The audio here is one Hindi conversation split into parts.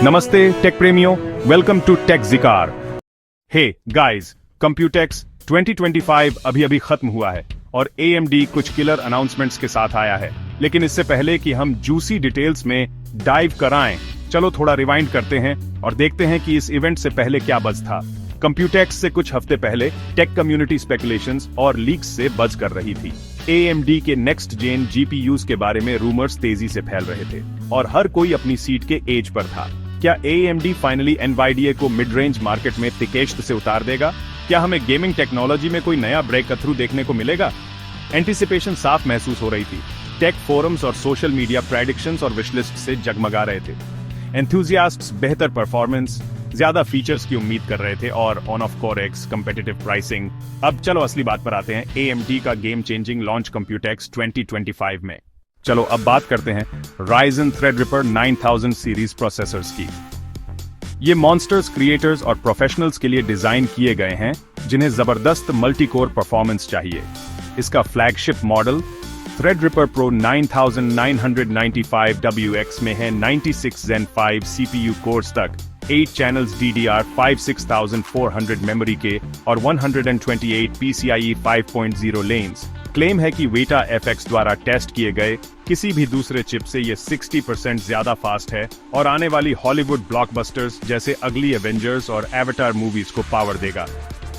नमस्ते टेक प्रेमियों, वेलकम टू टेक जिकार। हे गाइस, कंप्यूटेक्स 2025 अभी खत्म हुआ है और AMD कुछ किलर अनाउंसमेंट्स के साथ आया है। लेकिन इससे पहले कि हम जूसी डिटेल्स में डाइव कराएं, चलो थोड़ा रिवाइंड करते हैं और देखते हैं कि इस इवेंट से पहले क्या बज़ था। कंप्यूटेक्स से कुछ हफ्ते पहले टेक कम्युनिटी स्पेकुलेशंस और लीक्स से बज़ कर रही थी। AMD के नेक्स्ट जेन GPUs के बारे में रूमर्स तेजी से फैल रहे थे और हर कोई अपनी सीट के एज पर था। क्या AMD फाइनली NVIDIA को मिड रेंज मार्केट में तिकेश्त से उतार देगा? क्या हमें गेमिंग टेक्नोलॉजी में कोई नया ब्रेक थ्रू देखने को मिलेगा? एंटिसिपेशन साफ महसूस हो रही थी। टेक फोरम्स और सोशल मीडिया प्रेडिक्शंस और विशलिस्ट से जगमगा रहे थे। एंथुजियास्ट्स बेहतर परफॉर्मेंस, ज्यादा फीचर्स की उम्मीद कर रहे थे और on off Corex competitive pricing. अब चलो असली बात पर आते हैं, AMD का गेम चेंजिंग लॉन्च कंप्यूटेक्स 2025 में। चलो अब बात करते हैं Ryzen Threadripper 9000 सीरीज प्रोसेसर्स की। ये मॉन्स्टर्स क्रिएटर्स और प्रोफेशनल्स के लिए डिजाइन किए गए हैं जिन्हें जबरदस्त मल्टी कोर परफॉर्मेंस चाहिए। इसका flagship model Threadripper Pro 9995WX में है 96 Zen 5 CPU कोर्स तक, 8 चैनल्स DDR5 6400 मेमोरी के और 128 PCIe 5.0 लेन्स। क्लेम है कि वेटा FX द्वारा टेस्ट किए गए किसी भी दूसरे चिप से ये 60% ज्यादा फास्ट है और आने वाली हॉलीवुड ब्लॉकबस्टर्स जैसे अगली एवेंजर्स और एवेटार मूवीज को पावर देगा।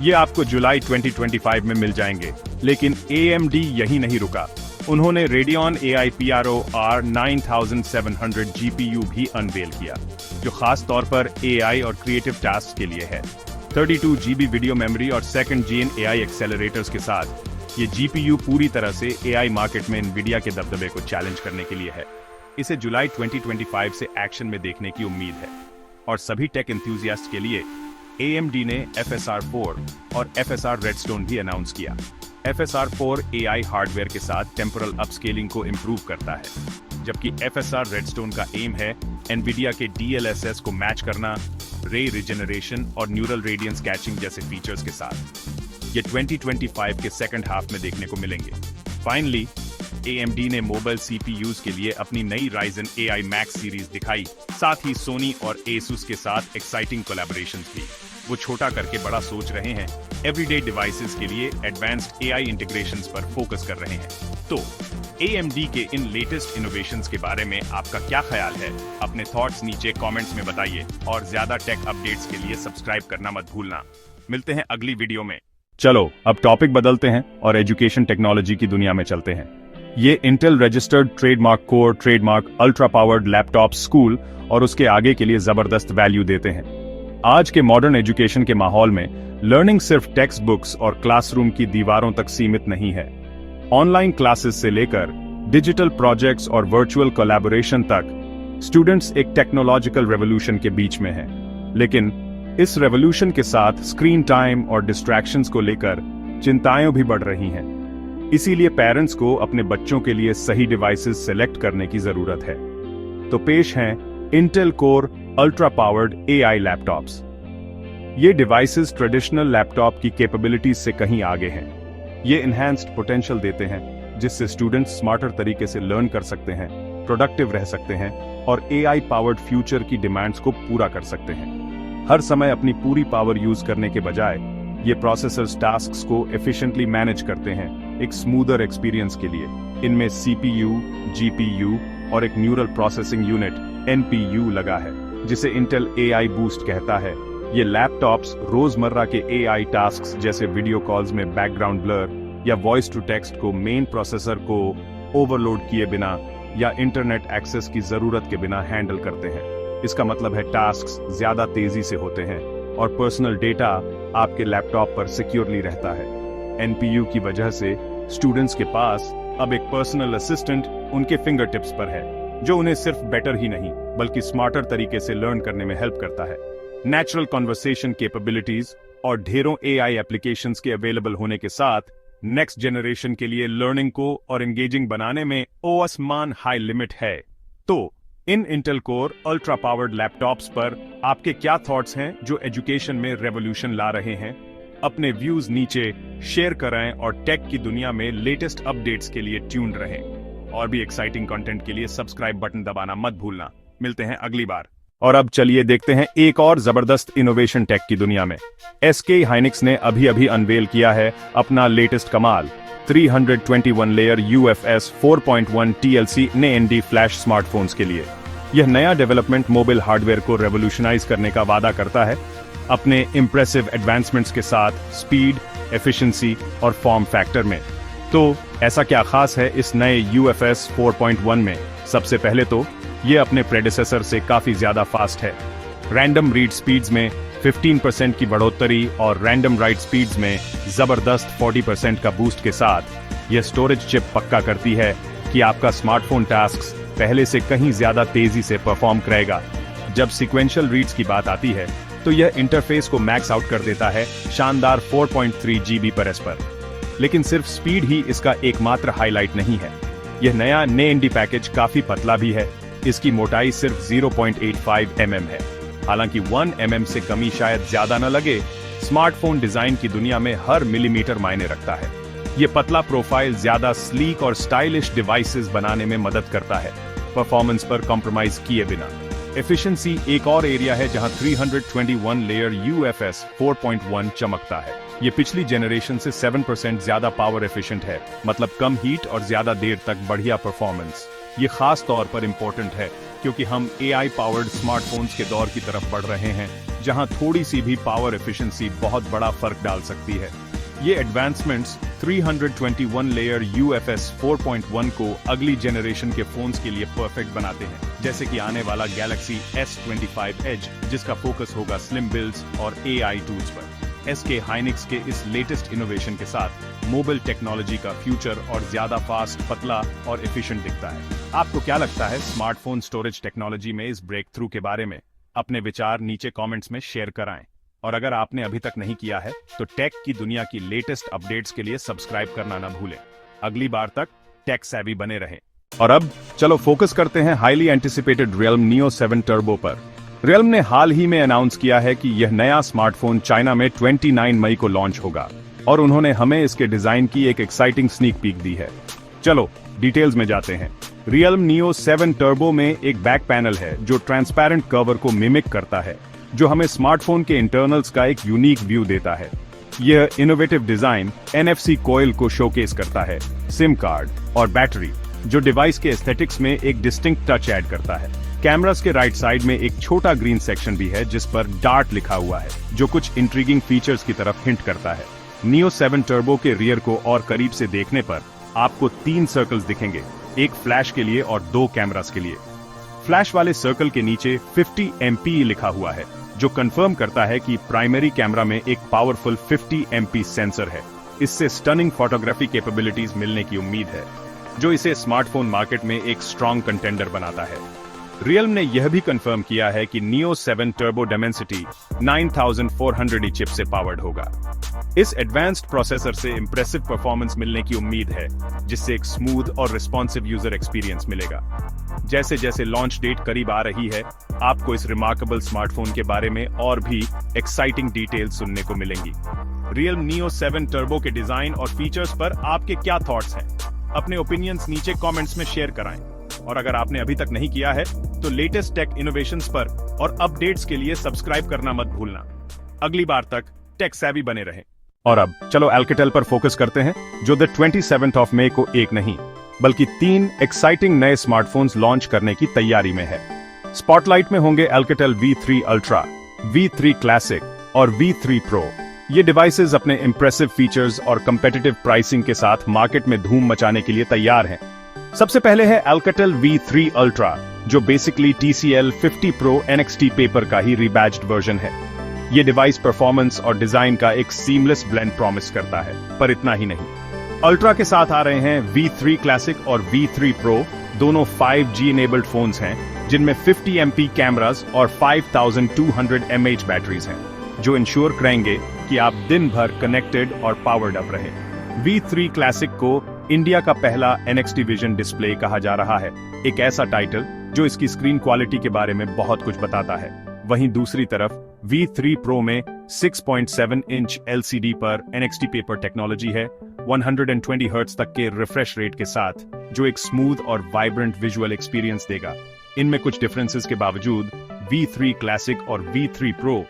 ये आपको जुलाई 2025 में मिल जाएंगे। लेकिन AMD यही नहीं रुका, उन्होंने Radeon AI Pro R9700 GPU भी अनवेल किया, जो खास तौर पर AI और क्रिएटिव टास्क के लिए है। 32 GB वीडियो मेमोरी और सेकंड जेन AI एक्सेलरेटर्स के साथ ये GPU पूरी तरह से AI मार्केट में NVIDIA के दबदबे को चैलेंज करने के लिए है। इसे जुलाई 2025 से एक्शन में देखने की उम्मीद है। और सभी टेक एंथुसियास्ट के लिए AMD ने FSR 4 और FSR Redstone भी अनाउंस किया। FSR 4 AI हार्डवेयर के साथ टेम्पोरल अपस्केलिंग को इम्प्रूव करता है, जबकि FSR Redstone का एम है NVIDIA के DLSS को मैच करना, रे रिजेनरेशन और न्यूरल रेडियंस कैचिंग जैसे फीचर्स के साथ। ये 2025 के सेकंड हाफ में देखने को मिलेंगे। फाइनली AMD ने मोबाइल CPUs के लिए अपनी नई Ryzen AI Max सीरीज दिखाई। साथ ही सोनी और Asus के साथ एक्साइटिंग कोलैबोरेशंस भी। वो छोटा करके बड़ा सोच रहे हैं, एवरीडे डिवाइसेस के लिए एडवांस्ड AI इंटीग्रेशंस पर फोकस कर रहे हैं। तो AMD के इन लेटेस्ट इनोवेशंस के बारे में आपका क्या ख्याल है? अपने थॉट्स नीचे कमेंट्स में बताइए और ज्यादा टेक अपडेट्स के लिए सब्सक्राइब करना मत भूलना। मिलते हैं अगली वीडियो में। चलो अब टॉपिक बदलते हैं और एजुकेशन टेक्नोलॉजी की दुनिया में चलते हैं। ये Intel registered trademark core trademark ultra powered laptop school और उसके आगे के लिए जबरदस्त वैल्यू देते हैं। आज के मॉडर्न एजुकेशन के माहौल में लर्निंग सिर्फ टेक्स्ट बुक्स और क्लासरूम की दीवारों तक सीमित नहीं है। ऑनलाइन क्लासेस से लेकर डिजिटल प्रोजेक्ट्स और वर्चुअल कोलैबोरेशन तक स्टूडेंट्स एक टेक्नोलॉजिकल रेवोल्यूशन के बीच में हैं। लेकिन इस रेवोल्यूशन के साथ स्क्रीन टाइम और डिस्ट्रैक्शंस को लेकर चिंताएं भी बढ़ रही हैं। इसीलिए पेरेंट्स को अपने बच्चों के लिए सही डिवाइसेस सेलेक्ट करने की जरूरत है। तो पेश हैं Intel Core Ultra powered AI laptops. ये डिवाइसेस ट्रेडिशनल लैपटॉप की कैपेबिलिटीज से कहीं आगे हैं। ये इनहैंस्ड पोटेंशियल देते हैं जिससे स्टूडेंट्स स्मार्टर तरीके से लर्न कर सकते हैं, प्रोडक्टिव रह सकते हैं और AI पावर्ड फ्यूचर की डिमांड्स को पूरा कर सकते हैं। हर समय अपनी पूरी पावर यूज करने के बजाय ये प्रोसेसर्स टास्क्स को एफिशिएंटली मैनेज करते हैं एक स्मूदर एक्सपीरियंस के लिए। इनमें CPU, GPU और एक न्यूरल प्रोसेसिंग यूनिट NPU लगा है, जिसे इंटेल AI बूस्ट कहता है। ये लैपटॉप्स रोजमर्रा के AI टास्क्स जैसे वीडियो कॉल्स में बैकग्राउंड ब्लर या वॉइस टू टेक्स्ट को मेन प्रोसेसर को ओवरलोड किए बिना या इंटरनेट एक्सेस की जरूरत के बिना हैंडल करते हैं। इसका मतलब है टास्क्स ज्यादा तेजी से होते हैं और पर्सनल डेटा आपके लैपटॉप पर सिक्योरली रहता है। NPU की वजह से स्टूडेंट्स के पास अब एक पर्सनल असिस्टेंट उनके फिंगर टिप्स पर है, जो उन्हें सिर्फ बेटर ही नहीं बल्कि स्मार्टर तरीके से लर्न करने में हेल्प करता है। नेचुरल कन्वर्सेशन कैपेबिलिटीज और ढेरों AI एप्लीकेशंस के अवेलेबल होने के साथ नेक्स्ट जनरेशन के लिए लर्निंग को और एंगेजिंग बनाने में ओआसमान हाई लिमिट है। तो इन Intel Core Ultra powered laptops पर आपके क्या थॉट्स हैं जो एजुकेशन में रेवोल्यूशन ला रहे हैं? अपने व्यूज नीचे शेयर करें और टेक की दुनिया में लेटेस्ट अपडेट्स के लिए ट्यून्ड रहें। और भी एक्साइटिंग कंटेंट के लिए सब्सक्राइब बटन दबाना मत भूलना। मिलते हैं अगली बार। और अब चलिए देखते हैं एक और जबरदस्त इनोवेशन टेक की दुनिया में। SK हाइनिक्स ने अभी अनवेल किया है अपना लेटेस्ट कमाल 321 layer UFS 4.1 TLC NAND flash smartphones के लिए। यह नया डेवलपमेंट मोबाइल हार्डवेयर को रेवोल्यूशनाइज करने का वादा करता है अपने इंप्रेसिव एडवांसमेंट्स के साथ स्पीड, एफिशिएंसी और फॉर्म फैक्टर में। तो ऐसा क्या खास है इस नए UFS 4.1 में? सबसे पहले तो ये अपने प्रेडिसेसर से काफी ज्यादा फास्ट है। रैंडम रीड स्पीड्स में 15% की बढ़ोतरी और रैंडम राइट स्पीड्स में जबरदस्त 40% का बूस्ट के साथ यह स्टोरेज चिप पक्का करती है कि आपका स्मार्टफोन टास्क्स पहले से कहीं ज्यादा तेजी से परफॉर्म करेगा। जब सीक्वेंशियल रीड्स की बात आती है तो यह इंटरफेस को मैक्स आउट कर देता है शानदार 4.3 GB/s पर। लेकिन सिर्फ स्पीड ही इसका एकमात्र हाईलाइट नहीं है। यह नया NAND पैकेज काफी पतला भी है। इसकी मोटाई सिर्फ 0.85 mm है। हालांकि 1 mm से कमी शायद ज्यादा न लगे, स्मार्टफोन डिजाइन की दुनिया में हर मिलीमीटर मायने रखता है। यह पतला प्रोफाइल ज्यादा स्लीक और स्टाइलिश डिवाइसेस बनाने में मदद करता है, परफॉर्मेंस पर कॉम्प्रोमाइज किए बिना। एफिशिएंसी एक और एरिया है जहां 321 लेयर UFS 4.1 चमकता है। ये पिछली जनरेशन से 7% ज्यादा पावर एफिशिएंट है, मतलब कम हीट और ज्यादा देर तक बढ़िया परफॉर्मेंस। ये खास तौर पर इंपॉर्टेंट है क्योंकि हम AI पावर्ड स्मार्टफोन्स के दौर की तरफ बढ़ रहे हैं, जहां थोड़ी सी भी पावर एफिशिएंसी बहुत बड़ा फर्क डाल सकती है। ये एडवांसमेंट्स 321 लेयर UFS 4.1 को अगली जनरेशन के फोन्स के लिए परफेक्ट बनाते हैं, जैसे कि आने वाला Galaxy S25 Edge, जिसका फोकस होगा स्लिम बिल्ड्स और AI टूल्स पर। SK हाइनिक्स के इस लेटेस्ट इनोवेशन के साथ मोबाइल टेक्नोलॉजी का फ्यूचर और ज्यादा फास्ट, पतला और एफिशिएंट दिखता है। आपको क्या लगता है स्मार्टफोन स्टोरेज टेक्नोलॉजी में इस ब्रेक थ्रू के बारे में? अपने विचार नीचे कमेंट्स में शेयर कराएं। और अगर आपने अभी तक नहीं किया है तो टेक की दुनिया की लेटेस्ट अपडेट्स के लिए सब्सक्राइब करना ना भूलें। अगली बार तक टेक सेवी बने रहें। और अब चलो फोकस करते हैं highly anticipated Realme Neo 7 Turbo पर। Realme ने हाल ही में अनाउंस किया है कि यह नया स्मार्टफोन चाइना में 29 मई को लॉन्च होगा और उन्होंने हमें इसके डिजाइन की एक एक्साइटिंग स्नीक पीक दी है। चलो डिटेल्स में जाते हैं। Realme Neo 7 Turbo में एक बैक पैनल है जो ट्रांसपेरेंट कवर को मिमिक करता है, जो हमें स्मार्टफोन के इंटरनल्स का एक यूनिक व्यू देता है। यह इनोवेटिव डिजाइन NFC कॉइल को शोकेस करता है, सिम कार्ड और बैटरी, जो डिवाइस के एस्थेटिक्स में एक डिस्टिंक्ट टच ऐड करता है। कैमरास के राइट साइड में एक छोटा ग्रीन सेक्शन भी है जिस पर डार्ट लिखा हुआ है, जो कुछ इंट्रीगिंग फीचर्स की तरफ हिंट करता है। Neo 7 Turbo के रियर को और करीब से देखने पर आपको 3 सर्कल्स दिखेंगे, एक फ्लैश के लिए और 2 कैमरास के लिए। फ्लैश वाले सर्कल के नीचे 50 MP लिखा हुआ है, जो कंफर्म करता है कि प्राइमरी कैमरा में एक पावरफुल 50 MP सेंसर है। इससे स्टनिंग फोटोग्राफी कैपेबिलिटीज मिलने की उम्मीद है, जो इसे स्मार्टफोन मार्केट में एक स्ट्रॉन्ग कंटेंडर बनाता है। Realme ने यह भी कंफर्म किया है कि Neo 7 Turbo Dimensity 9400 चिप से पावर्ड होगा। इस एडवांस्ड प्रोसेसर से इंप्रेसिव परफॉर्मेंस मिलने की उम्मीद है, जिससे एक स्मूथ और रिस्पॉन्सिव यूजर एक्सपीरियंस मिलेगा। जैसे जैसे लॉन्च डेट करीब आ रही है, आपको इस रिमार्केबल स्मार्टफोन के बारे में और भी एक्साइटिंग डिटेल्स सुनने को मिलेंगी। Realme Neo 7 Turbo के डिजाइन और फीचर्स पर आपके क्या थॉट्स हैं? अपने ओपिनियंस नीचे कमेंट्स में शेयर कराएं। और अगर आपने अभी तक नहीं किया है तो लेटेस्ट टेक इनोवेशंस पर और अपडेट्स के लिए सब्सक्राइब करना मत भूलना। अगली बार तक टेक सेवी बने रहें। और अब चलो Alcatel पर फोकस करते हैं, जो द 27 मई को एक नहीं बल्कि 3 एक्साइटिंग नए स्मार्टफोन्स लॉन्च करने की तैयारी में है। स्पॉटलाइट में होंगे Alcatel V3 Ultra, V3 Classic और V3 Pro। ये डिवाइसेस अपने इंप्रेसिव फीचर्स और कंपेटिटिव प्राइसिंग के साथ मार्केट में धूम मचाने के लिए तैयार हैं। सबसे पहले है Alcatel V3 Ultra, जो basically TCL 50 Pro NXT paper का ही रीबैज्ड वर्जन है। ये डिवाइस परफॉर्मेंस और डिजाइन का एक सीमलेस ब्लेंड प्रॉमिस करता है, पर इतना ही नहीं। अल्ट्रा के साथ आ रहे हैं V3 Classic और V3 Pro, दोनों 5G इनेबल्ड फोन्स हैं, जिनमें 50 MP कैमरास और 5200 mAh बैटरीज हैं, जो इंश्योर करेंगे कि आप दिन भर कनेक्टेड और पावर्ड अप रहें। V3 Classic को इंडिया का पहला NXT विजन डिस्प्ले कहा जा रहा है, एक ऐसा टाइटल जो इसकी स्क्रीन क्वालिटी के बारे में बहुत कुछ बताता है। वहीं दूसरी तरफ V3 Pro में 6.7 इंच LCD पर NXT पेपर टेक्नोलॉजी है, 120 हर्ट्ज तक के रिफ्रेश रेट के साथ, जो एक स्मूथ और वाइब्रेंट विजुअल एक्सपीरियंस देगा। इनमें कुछ डिफरेंसेस के बावजूद V3 क्लासिक और V3 Pro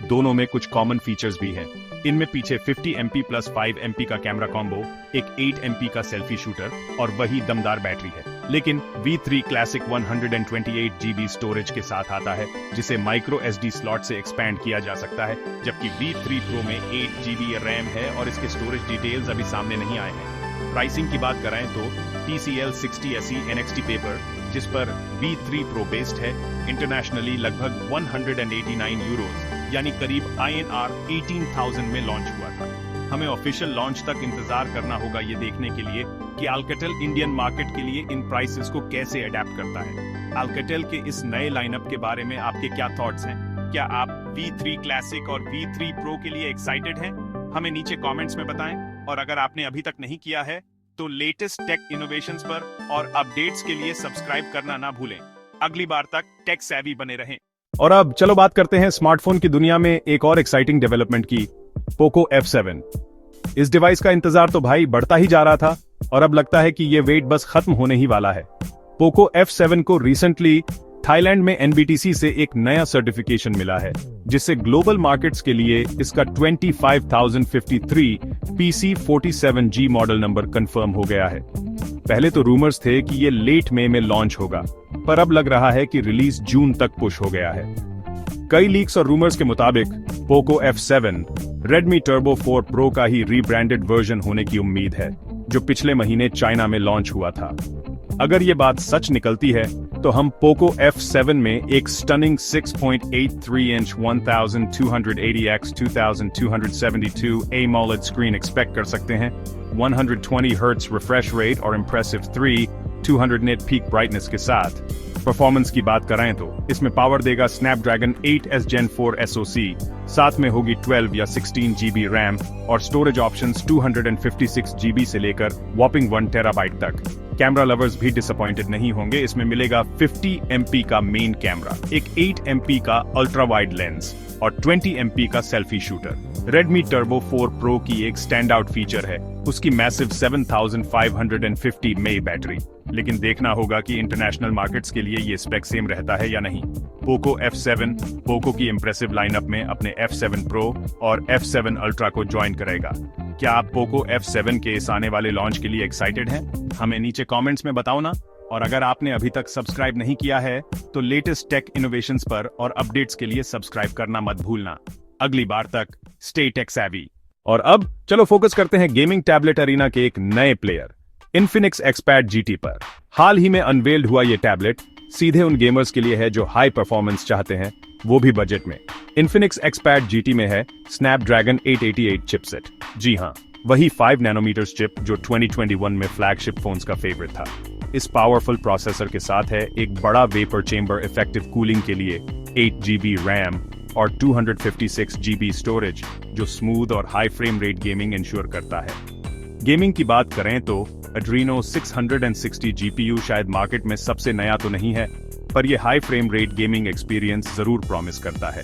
दोनों में कुछ कॉमन फीचर्स भी हैं। इनमें पीछे 50 MP प्लस 5 MP का कैमरा कॉम्बो, एक 8 MP का सेल्फी शूटर और वही दमदार बैटरी है। लेकिन V3 क्लासिक 128 GB स्टोरेज के साथ आता है, जिसे माइक्रो SD स्लॉट से एक्सपैंड किया जा सकता है, जबकि V3 Pro में 8 GB रैम है और इसके स्टोरेज डिटेल्स अभी सामने नहीं आए हैं। प्राइसिंग की बात करें तो TCL 60SE NXT पेपर, जिस पर V3 Pro बेस्ड है, इंटरनेशनली लगभग 189 यूरोज यानी करीब INR 18,000 में लॉन्च हुआ था। हमें ऑफिशियल लॉन्च तक इंतजार करना होगा ये देखने के लिए कि अल्कैटेल इंडियन मार्केट के लिए इन प्राइसेस को कैसे अडेप्ट करता है। अल्कैटेल के इस नए लाइनअप के बारे में आपके क्या थॉट्स हैं? क्या आप V3 क्लासिक और V3 Pro के लिए एक्साइटेड हैं? हमें नीचे कमेंट्स में बताएं, और अगर आपने अभी तक नहीं किया है तो लेटेस्ट टेक इनोवेशंस पर और अपडेट्स के लिए सब्सक्राइब करना ना भूलें। अगली बार तक टेक सेवी बने रहें। और अब चलो बात करते हैं स्मार्टफोन की दुनिया में एक और एक्साइटिंग डेवलपमेंट की, पोको F7। इस डिवाइस का इंतजार तो भाई बढ़ता ही जा रहा था, और अब लगता है कि ये वेट बस खत्म होने ही वाला है। पोको F7 को रिसेंटली थाईलैंड में NBTC से एक नया सर्टिफिकेशन मिला है, जिससे ग्लोबल मार्केट्स के लिए इसका 25,053 PC47G मॉडल नंबर कंफर्म हो गया है। पहले तो रूमर्स थे कि ये लेट मई में लॉन्च होगा, पर अब लग रहा है कि रिलीज जून तक पुश हो गया है। कई लीक्स और रूमर्स के मुताबिक Poco F7 Redmi Turbo 4 Pro का ही रीब्रांडेड वर्जन होने की उम्मीद है, जो पिछले महीने चाइना में लॉन्च हुआ था। अगर ये बात सच निकलती है तो हम पोको F7 में एक stunning 6.83 inch 1280x2272 AMOLED screen expect कर सकते हैं, 120 हर्ट्ज रिफ्रेश रेट और इंप्रेसिव 200 निट पीक ब्राइटनेस के साथ। परफॉर्मेंस की बात करें तो इसमें पावर देगा स्नैपड्रैगन 8s Gen 4 SoC, साथ में होगी 12 या 16 GB रैम और स्टोरेज ऑप्शंस 256 GB से लेकर वॉपिंग 1 TB तक। कैमरा लवर्स भी डिसअपॉइंटेड नहीं होंगे, इसमें मिलेगा 50 MP का मेन कैमरा, एक 8 MP का अल्ट्रा वाइड लेंस और 20 MP का selfie shooter. Redmi Turbo 4 Pro की एक स्टैंड आउट फीचर है उसकी मैसिव 7550 mAh बैटरी, लेकिन देखना होगा कि इंटरनेशनल मार्केट्स के लिए ये स्पेक सेम रहता है या नहीं। पोको F7 पोको की इंप्रेसिव लाइनअप में अपने F7 Pro और F7 Ultra को ज्वाइन करेगा। क्या आप पोको F7 के इस आने वाले लॉन्च के लिए एक्साइटेड हैं? हमें नीचे कमेंट्स में बताओ ना। और अगर आपने अभी तक सब्सक्राइब नहीं किया है तो लेटेस्ट टेक इनोवेशंस पर और अपडेट्स के लिए सब्सक्राइब करना मत भूलना। अगली बार तक स्टे टेक सेवी। और अब चलो फोकस करते हैं गेमिंग टैबलेट अरीना के एक नए प्लेयर Infinix XPad GT पर। हाल ही में अनवेल्ड हुआ ये टैबलेट सीधे उन गेमर्स के लिए है जो हाई परफॉर्मेंस चाहते हैं, वो भी बजट में। Infinix XPad GT में है Snapdragon 888 चिपसेट। जी हाँ, वही 5 नैनोमीटर चिप जो 2021 में फ्लैगशिप फोन्स का फेवरेट था। इस पावरफुल प्रोसेसर के साथ है एक बड़ा वेपर चेंबर इफेक्टिव कूलिंग के लिए 8 GB रैम और 256 GB स्टोरेज, जो स्मूथ और high frame rate gaming ensure करता है। गेमिंग की बात करें तो Adreno 660 GPU शायद मार्केट में सबसे नया तो नहीं है, पर यह high frame rate gaming experience जरूर प्रॉमिस करता है।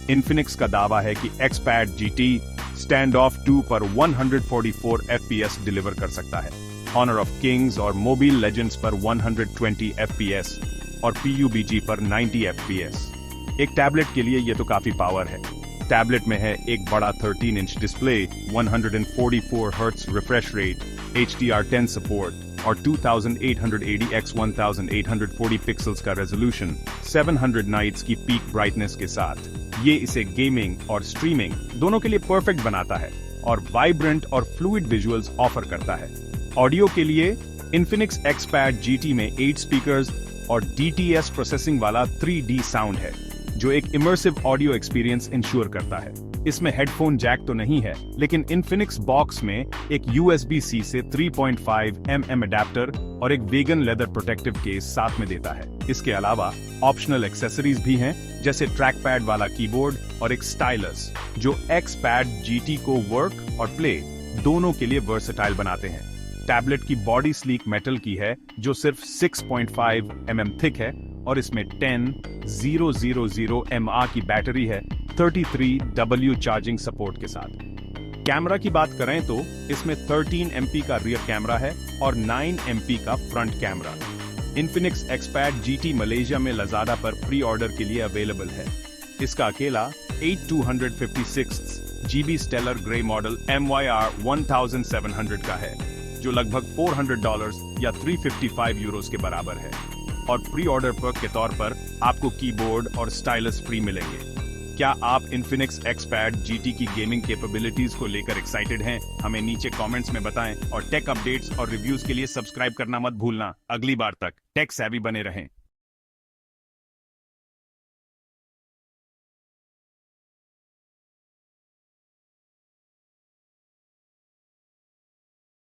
Infinix का दावा है कि XPad GT Standoff 2 पर 144 FPS डिलीवर कर सकता है, Honor of Kings और Mobile Legends पर 120 FPS और PUBG पर 90 FPS। एक टैबलेट के लिए ये तो काफी पावर है। टैबलेट में है एक बड़ा 13 inch display, 144 hertz refresh rate, HDR10 support और 2880x1840 पिक्सल्स का रेजोल्यूशन, 700 नाइट्स की पीक ब्राइटनेस के साथ। ये इसे गेमिंग और स्ट्रीमिंग दोनों के लिए परफेक्ट बनाता है और वाइब्रेंट और फ्लूइड विजुअल्स ऑफर करता है। ऑडियो के लिए Infinix XPad GT में 8 स्पीकर्स और DTS प्रोसेसिंग वाला 3D साउंड है, जो एक इमर्सिव ऑडियो एक्सपीरियंस इंश्योर करता है। इसमें हेडफोन जैक तो नहीं है, लेकिन Infinix बॉक्स में एक USB-C से 3.5 mm अडेप्टर और एक वेगन लेदर प्रोटेक्टिव केस साथ में देता है। इसके अलावा ऑप्शनल एक्सेसरीज भी हैं, जैसे ट्रैक पैड वाला कीबोर्ड और एक स्टाइलस, जो XPad GT को वर्क और प्ले दोनों के लिए वर्सेटाइल बनाते हैं। टैबलेट की बॉडी स्लीक मेटल की है, जो सिर्फ 6.5 mm थिक है और इसमें 10000 mAh की बैटरी है, 33W चार्जिंग सपोर्ट के साथ। कैमरा की बात करें तो इसमें 13 MP का रियर कैमरा है और 9 MP का front camera. Infinix Xpad GT Malaysia में लजादा पर प्री ऑर्डर के लिए अवेलेबल है। इसका अकेला 8256GB stellar grey model MYR 1700 का है, जो लगभग $400 या 355 यूरोस के बराबर है, और प्री ऑर्डर पर्क के तौर पर आपको कीबोर्ड और स्टाइलस फ्री मिलेंगे। क्या आप Infinix Xpad GT की गेमिंग कैपेबिलिटीज को लेकर एक्साइटेड हैं? हमें नीचे कमेंट्स में बताएं और टेक अपडेट्स और रिव्यूज के लिए सब्सक्राइब करना मत भूलना। अगली बार तक टेक सेवी बने रहें।